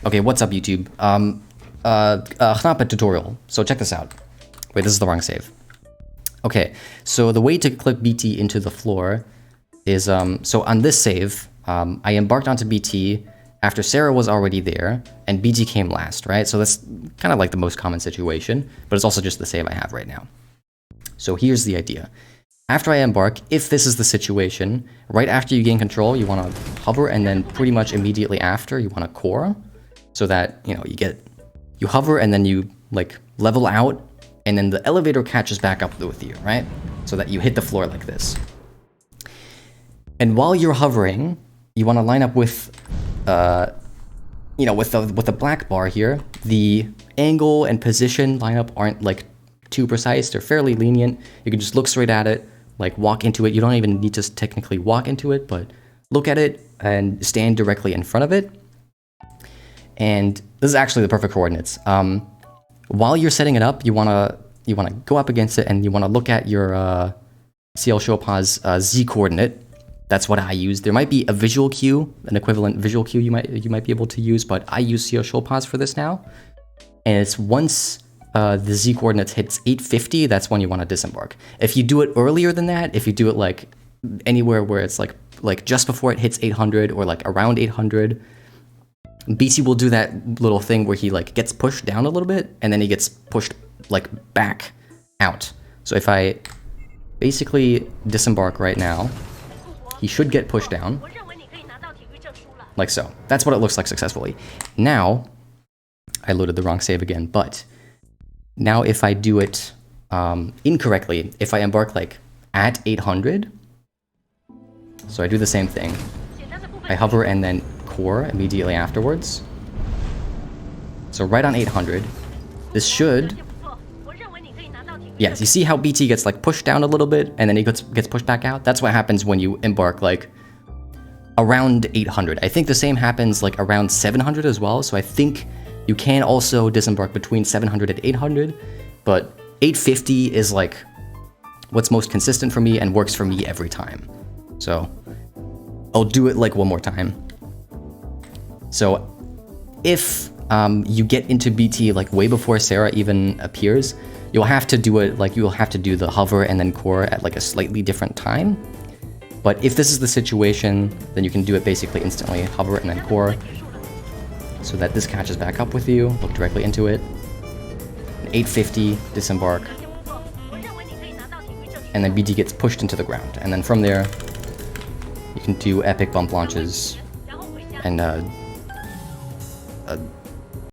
Okay, what's up, YouTube? Xnopyt tutorial. So check this out. Wait, this is the wrong save. Okay, so the way to clip BT into the floor is, so on this save, I embarked onto BT after Sarah was already there, and BT came last, right? So that's kind of like the most common situation, but it's also just the save I have right now. So here's the idea. After I embark, if this is the situation, right after you gain control, you want to hover, and then pretty much immediately after, you want to core, so that, you know, you hover, and then you, like, level out, and then the elevator catches back up with you, right? So that you hit the floor like this. And while you're hovering, you want to line up with, you know, with the black bar here. The angle and position lineup aren't, like, too precise. They're fairly lenient. You can just look straight at it, like, walk into it. You don't even need to technically walk into it, but look at it and stand directly in front of it. And this is actually the perfect coordinates. While you're setting it up, you wanna go up against it, and you wanna look at your CL Showpaw's Z coordinate. That's what I use. There might be a visual cue, an equivalent visual cue you might be able to use, but I use CL Showpaw's for this now. And it's once the Z coordinates hits 850, that's when you want to disembark. If you do it earlier than that, if you do it like anywhere where it's like just before it hits 800 or like around 800, BT will do that little thing where he like gets pushed down a little bit, and then he gets pushed like back out. So if I basically disembark right now, he should get pushed down like so. That's what it looks like successfully. Now, I loaded the wrong save again, but now if I do it incorrectly, if I embark like at 800, so I do the same thing. I hover and then core immediately afterwards. So right on 800, this should, yes, you see how BT gets like pushed down a little bit and then he gets pushed back out? That's what happens when you embark like around 800. I think the same happens like around 700 as well, so I think you can also disembark between 700 and 800, but 850 is like what's most consistent for me and works for me every time. So I'll do it like one more time. So if you get into BT like way before Sarah even appears, you'll have to do it like you'll have to do the hover and then core at like a slightly different time. But if this is the situation, then you can do it basically instantly, hover and then core, so that this catches back up with you, look directly into it, 850, disembark, and then BT gets pushed into the ground. And then from there, you can do epic bump launches and